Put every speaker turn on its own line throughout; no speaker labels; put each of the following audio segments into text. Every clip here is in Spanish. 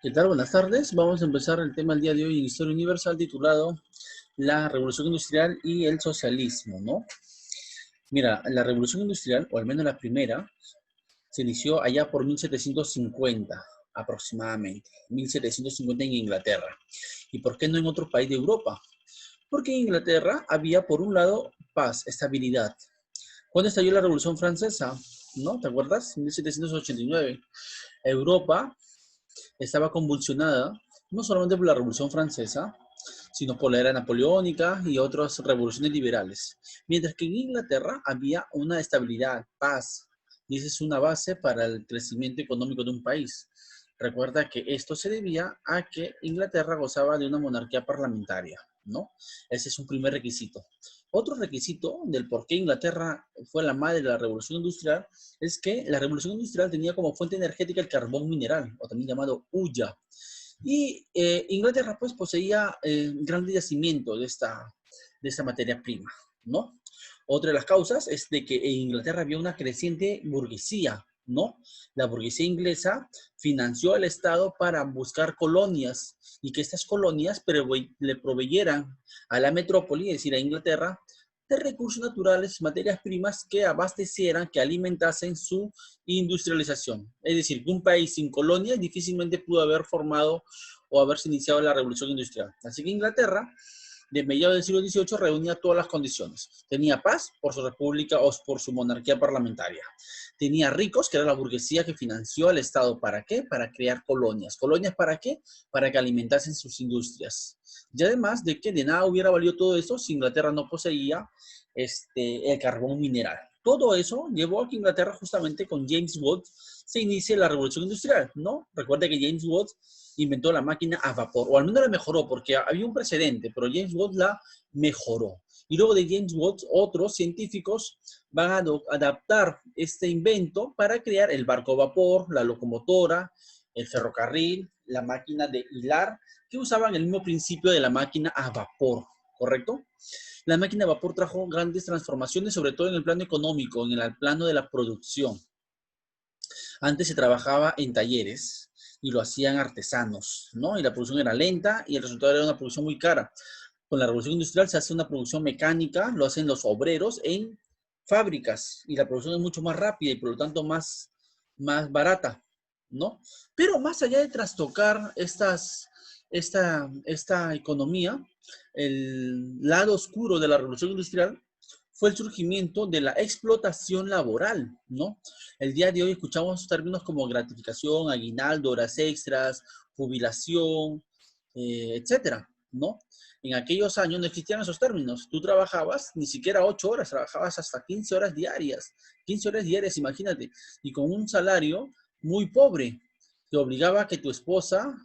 ¿Qué tal? Buenas tardes. Vamos a empezar el tema del día de hoy en Historia Universal titulado La Revolución Industrial y el Socialismo, ¿no? Mira, la Revolución Industrial, o al menos la primera, se inició allá por 1750 aproximadamente, 1750 en Inglaterra. ¿Y por qué no en otro país de Europa? Porque en Inglaterra había, por un lado, paz, estabilidad. ¿Cuándo estalló la Revolución Francesa? ¿No? ¿Te acuerdas? 1789. Europa estaba convulsionada no solamente por la Revolución Francesa, sino por la era napoleónica y otras revoluciones liberales. Mientras que en Inglaterra había una estabilidad, paz, y esa es una base para el crecimiento económico de un país. Recuerda que esto se debía a que Inglaterra gozaba de una monarquía parlamentaria, ¿no? Ese es un primer requisito. Otro requisito del por qué Inglaterra fue la madre de la revolución industrial es que la revolución industrial tenía como fuente energética el carbón mineral, o también llamado hulla. Y Inglaterra pues poseía grandes yacimientos de esta materia prima, ¿no? Otra de las causas es de que en Inglaterra había una creciente burguesía, ¿no? La burguesía inglesa financió al Estado para buscar colonias y que estas colonias le proveyeran a la metrópoli, es decir, a Inglaterra, de recursos naturales, materias primas que abastecieran, que alimentasen su industrialización. Es decir, que un país sin colonias difícilmente pudo haber formado o haberse iniciado la revolución industrial. Así que Inglaterra, de mediados del siglo XVIII, reunía todas las condiciones. Tenía paz por su república o por su monarquía parlamentaria. Tenía ricos, que era la burguesía que financió al Estado. ¿Para qué? Para crear colonias. ¿Colonias para qué? Para que alimentasen sus industrias. Y además de que de nada hubiera valido todo eso si Inglaterra no poseía el carbón mineral. Todo eso llevó a que Inglaterra, justamente con James Watt, se inicie la revolución industrial, ¿no? Recuerda que James Watt inventó la máquina a vapor, o al menos la mejoró, porque había un precedente, pero James Watt la mejoró. Y luego de James Watt, otros científicos van a adaptar este invento para crear el barco a vapor, la locomotora, el ferrocarril, la máquina de hilar, que usaban el mismo principio de la máquina a vapor, ¿correcto? La máquina de vapor trajo grandes transformaciones, sobre todo en el plano económico, en el plano de la producción. Antes se trabajaba en talleres y lo hacían artesanos, ¿no? Y la producción era lenta y el resultado era una producción muy cara. Con la revolución industrial se hace una producción mecánica, lo hacen los obreros en fábricas y la producción es mucho más rápida y por lo tanto más barata, ¿no? Pero más allá de trastocar esta economía, el lado oscuro de la revolución industrial fue el surgimiento de la explotación laboral, ¿no? El día de hoy escuchamos términos como gratificación, aguinaldo, horas extras, jubilación, etcétera, ¿no? En aquellos años no existían esos términos. Tú trabajabas ni siquiera 8 horas, trabajabas hasta 15 horas diarias. 15 horas diarias, imagínate. Y con un salario muy pobre. Te obligaba a que tu esposa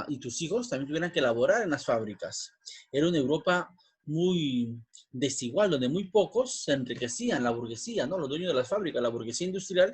y tus hijos también tuvieran que laborar en las fábricas. Era una Europa muy desigual, donde muy pocos se enriquecían, la burguesía, ¿no? Los dueños de las fábricas, la burguesía industrial,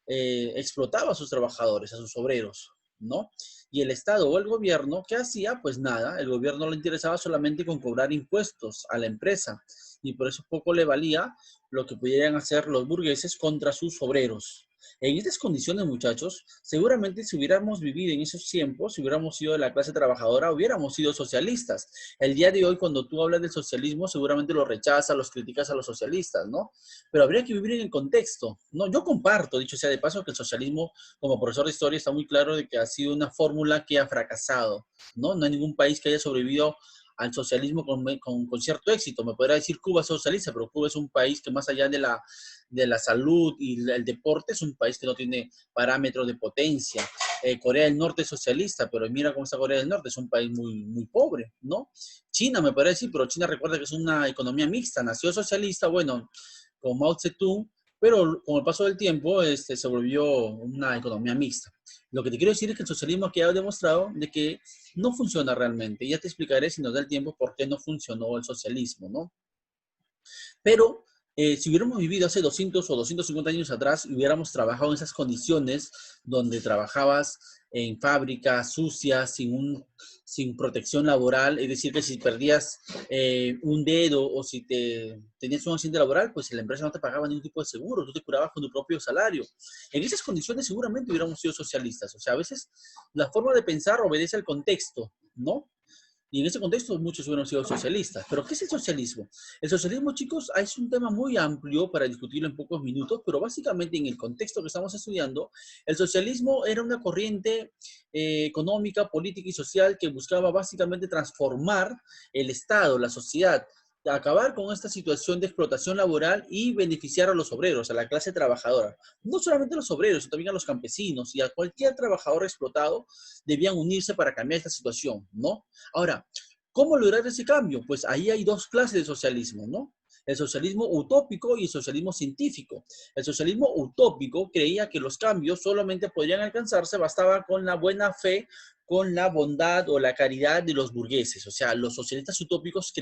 explotaba a sus trabajadores, a sus obreros, ¿no? Y el Estado o el gobierno, ¿qué hacía? Pues nada, el gobierno le interesaba solamente con cobrar impuestos a la empresa y por eso poco le valía lo que pudieran hacer los burgueses contra sus obreros. En estas condiciones, muchachos, seguramente si hubiéramos vivido en esos tiempos, si hubiéramos sido de la clase trabajadora, hubiéramos sido socialistas. El día de hoy, cuando tú hablas del socialismo, seguramente lo rechazas, los criticas a los socialistas, ¿no? Pero habría que vivir en el contexto, ¿no? Yo comparto, dicho sea de paso, que el socialismo, como profesor de historia, está muy claro de que ha sido una fórmula que ha fracasado, ¿no? No hay ningún país que haya sobrevivido al socialismo con cierto éxito. Me podrá decir Cuba es socialista, pero Cuba es un país que más allá de la salud y el deporte es un país que no tiene parámetros de potencia. Corea del Norte es socialista, pero mira cómo está Corea del Norte, es un país muy pobre, ¿no? China me podrá decir, pero China recuerda que es una economía mixta, nació socialista, bueno, con Mao Zedong, pero con el paso del tiempo se volvió una economía mixta. Lo que te quiero decir es que el socialismo ha quedado demostrado de que no funciona realmente. Ya te explicaré si nos da el tiempo por qué no funcionó el socialismo, ¿no? Pero Si hubiéramos vivido hace 200 o 250 años atrás y hubiéramos trabajado en esas condiciones donde trabajabas en fábricas sucias, sin protección laboral, es decir, que si perdías un dedo o si tenías un accidente laboral, pues la empresa no te pagaba ningún tipo de seguro, tú te curabas con tu propio salario. En esas condiciones seguramente hubiéramos sido socialistas. O sea, a veces la forma de pensar obedece al contexto, ¿no? Y en ese contexto muchos hubieran sido socialistas. ¿Pero qué es el socialismo? El socialismo, chicos, es un tema muy amplio para discutirlo en pocos minutos, pero básicamente en el contexto que estamos estudiando, el socialismo era una corriente económica, política y social que buscaba básicamente transformar el Estado, la sociedad, acabar con esta situación de explotación laboral y beneficiar a los obreros, a la clase trabajadora. No solamente a los obreros, sino también a los campesinos y a cualquier trabajador explotado debían unirse para cambiar esta situación, ¿no? Ahora, ¿cómo lograr ese cambio? Pues ahí hay dos clases de socialismo, ¿no? El socialismo utópico y el socialismo científico. El socialismo utópico creía que los cambios solamente podrían alcanzarse, bastaba con la buena fe, con la bondad o la caridad de los burgueses. O sea, los socialistas utópicos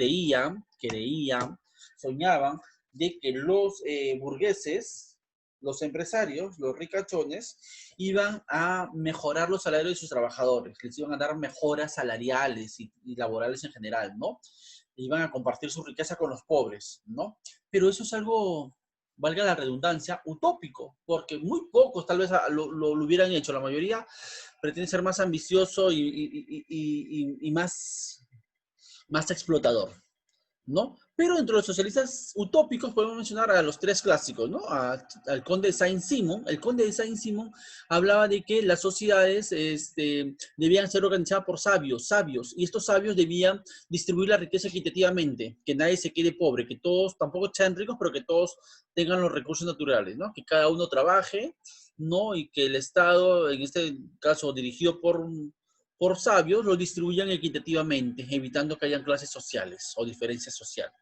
soñaban de que los burgueses, los empresarios, los ricachones, iban a mejorar los salarios de sus trabajadores, les iban a dar mejoras salariales y laborales en general, ¿no? Iban a compartir su riqueza con los pobres, ¿no? Pero eso es algo, valga la redundancia, utópico, porque muy pocos tal vez lo hubieran hecho, la mayoría pretende ser más ambicioso y más explotador, ¿no? Pero entre los socialistas utópicos podemos mencionar a los tres clásicos, ¿no? Al conde de Saint-Simon. El conde de Saint-Simon hablaba de que las sociedades debían ser organizadas por sabios, y estos sabios debían distribuir la riqueza equitativamente, que nadie se quede pobre, que todos tampoco sean ricos, pero que todos tengan los recursos naturales, ¿no? Que cada uno trabaje, ¿no? Y que el Estado, en este caso dirigido por sabios, lo distribuyan equitativamente, evitando que hayan clases sociales o diferencias sociales.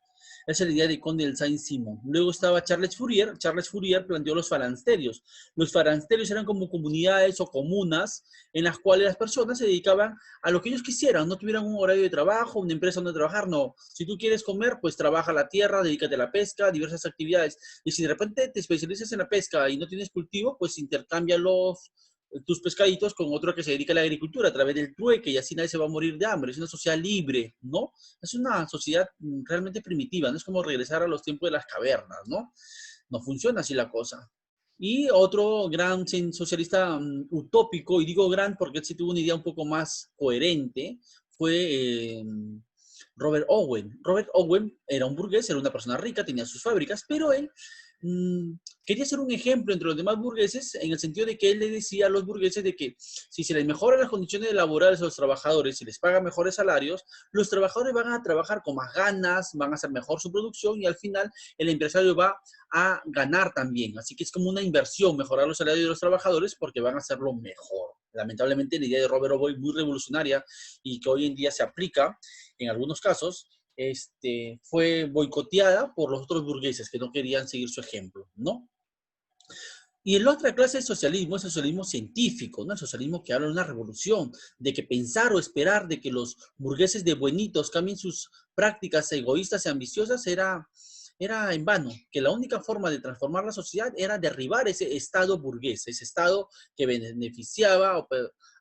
Esa es la idea de Conde del Saint-Simon. Luego estaba Charles Fourier. Charles Fourier planteó los falansterios. Los falansterios eran como comunidades o comunas en las cuales las personas se dedicaban a lo que ellos quisieran. No tuvieran un horario de trabajo, una empresa donde trabajar, no. Si tú quieres comer, pues trabaja la tierra, dedícate a la pesca, diversas actividades. Y si de repente te especializas en la pesca y no tienes cultivo, pues intercambia tus pescaditos con otro que se dedica a la agricultura a través del trueque y así nadie se va a morir de hambre. Es una sociedad libre, ¿no? Es una sociedad realmente primitiva, no es como regresar a los tiempos de las cavernas, ¿no? No funciona así la cosa. Y otro gran socialista utópico, y digo gran porque él sí tuvo una idea un poco más coherente, fue Robert Owen. Robert Owen era un burgués, era una persona rica, tenía sus fábricas, pero él mmm, quería ser un ejemplo entre los demás burgueses en el sentido de que él le decía a los burgueses de que si se les mejoran las condiciones laborales a los trabajadores, si les pagan mejores salarios, los trabajadores van a trabajar con más ganas, van a hacer mejor su producción y al final el empresario va a ganar también. Así que es como una inversión mejorar los salarios de los trabajadores porque van a hacerlo mejor. Lamentablemente la idea de Robert Owen muy revolucionaria y que hoy en día se aplica en algunos casos, fue boicoteada por los otros burgueses que no querían seguir su ejemplo, ¿no? Y la otra clase de socialismo es el socialismo científico, ¿no? El socialismo que habla de una revolución, de que pensar o esperar de que los burgueses de buenitos cambien sus prácticas egoístas y ambiciosas era en vano, que la única forma de transformar la sociedad era derribar ese estado burgués, ese estado que beneficiaba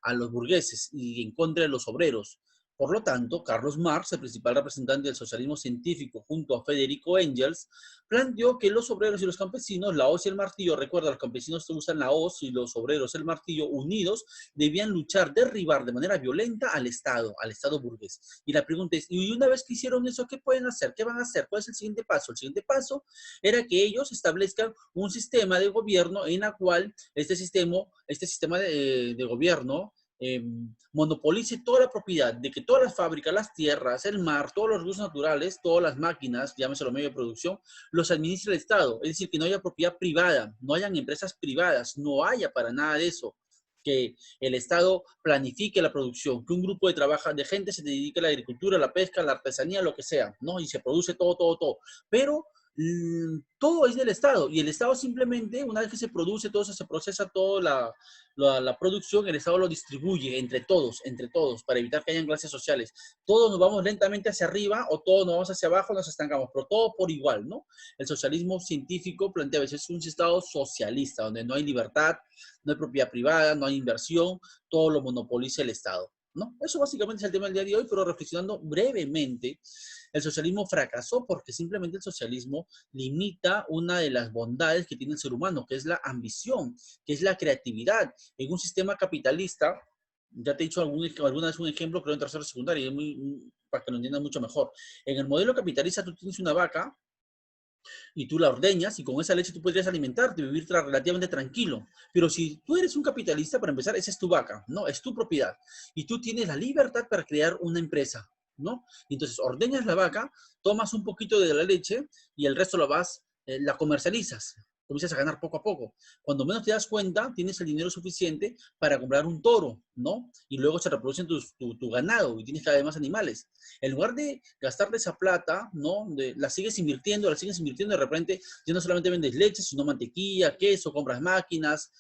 a los burgueses y en contra de los obreros. Por lo tanto, Carlos Marx, el principal representante del socialismo científico junto a Federico Engels, planteó que los obreros y los campesinos, la hoz y el martillo, recuerda, los campesinos usan la hoz y los obreros el martillo, unidos, debían luchar, derribar de manera violenta al Estado burgués. Y la pregunta es, y una vez que hicieron eso, ¿qué pueden hacer? ¿Qué van a hacer? ¿Cuál es el siguiente paso? El siguiente paso era que ellos establezcan un sistema de gobierno en la cual este sistema de gobierno monopolice toda la propiedad, de que todas las fábricas, las tierras, el mar, todos los recursos naturales, todas las máquinas, llámese los medios de producción, los administra el Estado. Es decir, que no haya propiedad privada, no hayan empresas privadas, no haya para nada de eso. Que el Estado planifique la producción, que un grupo de gente se dedique a la agricultura, a la pesca, a la artesanía, lo que sea, ¿no? Y se produce todo. Pero todo es del Estado y el Estado simplemente, una vez que se produce todo eso, se procesa toda la producción, el Estado lo distribuye entre todos, para evitar que hayan clases sociales. Todos nos vamos lentamente hacia arriba o todos nos vamos hacia abajo, nos estancamos, pero todo por igual, ¿no? El socialismo científico plantea a veces un Estado socialista, donde no hay libertad, no hay propiedad privada, no hay inversión, todo lo monopoliza el Estado, ¿no? Eso básicamente es el tema del día de hoy, pero reflexionando brevemente, el socialismo fracasó porque simplemente el socialismo limita una de las bondades que tiene el ser humano, que es la ambición, que es la creatividad. En un sistema capitalista, ya te he dicho alguna vez un ejemplo, creo en tercero o secundaria, para que lo entiendan mucho mejor. En el modelo capitalista tú tienes una vaca y tú la ordeñas y con esa leche tú podrías alimentarte y vivir relativamente tranquilo. Pero si tú eres un capitalista, para empezar, esa es tu vaca, ¿no? Es tu propiedad. Y tú tienes la libertad para crear una empresa, ¿no? Y entonces ordeñas la vaca, tomas un poquito de la leche y el resto la comercializas. Comienzas a ganar poco a poco. Cuando menos te das cuenta, tienes el dinero suficiente para comprar un toro, ¿no? Y luego se reproducen tu ganado y tienes cada vez más animales. En lugar de gastarte esa plata, ¿no? La sigues invirtiendo, de repente ya no solamente vendes leche, sino mantequilla, queso, compras máquinas,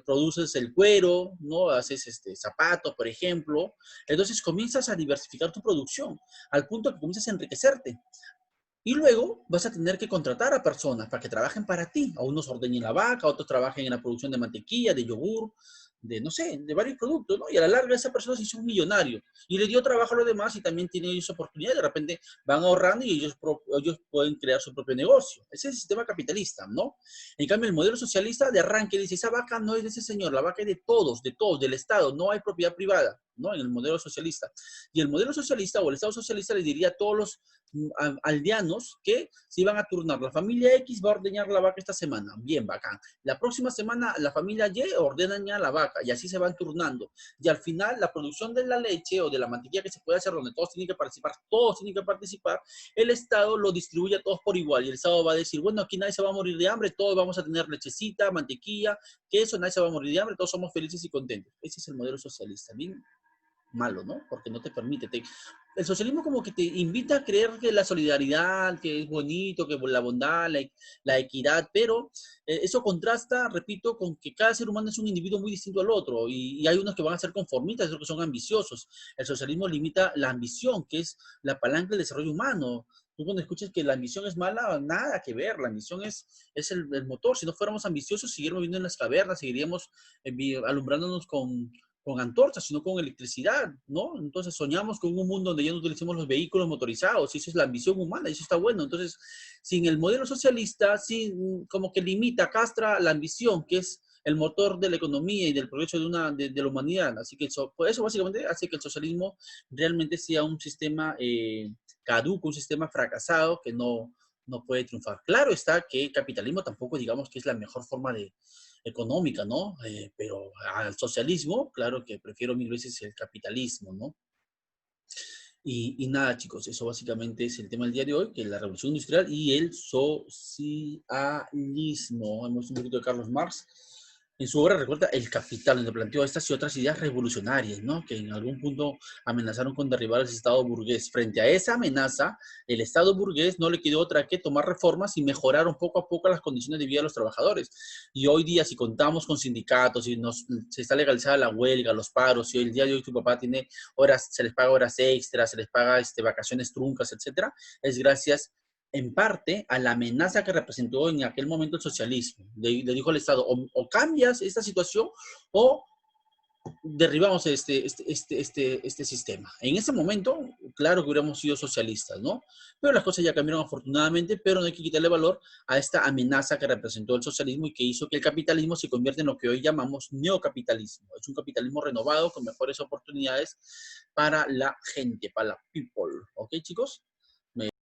produces el cuero, ¿no? Haces zapatos, por ejemplo. Entonces comienzas a diversificar tu producción al punto que comienzas a enriquecerte. Y luego vas a tener que contratar a personas para que trabajen para ti. A unos ordeñen la vaca, a otros trabajen en la producción de mantequilla, de yogur, de no sé, de varios productos, ¿no? Y a la larga esa persona se hizo un millonario y le dio trabajo a los demás y también tiene esa oportunidad. De repente van ahorrando y ellos pueden crear su propio negocio. Ese es el sistema capitalista, ¿no? En cambio, el modelo socialista de arranque dice, esa vaca no es de ese señor, la vaca es de todos, del Estado, no hay propiedad privada, ¿no? En el modelo socialista. Y el modelo socialista o el Estado socialista le diría a todos los aldeanos que se iban a turnar. La familia X va a ordeñar la vaca esta semana. Bien, bacán. La próxima semana la familia Y ordena ya la vaca y así se van turnando. Y al final la producción de la leche o de la mantequilla que se puede hacer donde todos tienen que participar, el Estado lo distribuye a todos por igual y el Estado va a decir, bueno, aquí nadie se va a morir de hambre, todos vamos a tener lechecita, mantequilla, queso, nadie se va a morir de hambre, todos somos felices y contentos. Ese es el modelo socialista. Bien malo, ¿no? Porque no te permite. El socialismo como que te invita a creer que la solidaridad, que es bonito, que la bondad, la equidad, pero eso contrasta, repito, con que cada ser humano es un individuo muy distinto al otro y hay unos que van a ser conformistas, otros que son ambiciosos. El socialismo limita la ambición, que es la palanca del desarrollo humano. Tú cuando escuchas que la ambición es mala, nada que ver, la ambición es el motor. Si no fuéramos ambiciosos, seguiríamos viviendo en las cavernas, seguiríamos alumbrándonos con antorchas, sino con electricidad, ¿no? Entonces soñamos con un mundo donde ya no utilicemos los vehículos motorizados, y eso es la ambición humana, y eso está bueno. Entonces, sin el modelo socialista, sin, como que limita, castra la ambición, que es el motor de la economía y del progreso de la humanidad. Así que eso básicamente hace que el socialismo realmente sea un sistema caduco, un sistema fracasado que no puede triunfar. Claro está que el capitalismo tampoco digamos que es la mejor forma económica, ¿no? Pero al socialismo, claro que prefiero mil veces el capitalismo, ¿no? Y nada, chicos, eso básicamente es el tema del día de hoy, que es la revolución industrial y el socialismo. Hemos visto un poquito de Carlos Marx. En su obra recuerda El Capital, donde planteó estas y otras ideas revolucionarias, ¿no? Que en algún punto amenazaron con derribar el Estado burgués. Frente a esa amenaza, el Estado burgués no le quedó otra que tomar reformas y mejorar un poco a poco las condiciones de vida de los trabajadores. Y hoy día, si contamos con sindicatos, y se está legalizada la huelga, los paros, y hoy el día de hoy tu papá tiene horas, se les paga horas extras, se les paga vacaciones truncas, etcétera, es gracias en parte a la amenaza que representó en aquel momento el socialismo. Le dijo al Estado, o cambias esta situación o derribamos este sistema. En ese momento, claro que hubiéramos sido socialistas, ¿no? Pero las cosas ya cambiaron afortunadamente, pero no hay que quitarle valor a esta amenaza que representó el socialismo y que hizo que el capitalismo se convierta en lo que hoy llamamos neocapitalismo. Es un capitalismo renovado con mejores oportunidades para la gente, para la people. ¿Ok, chicos?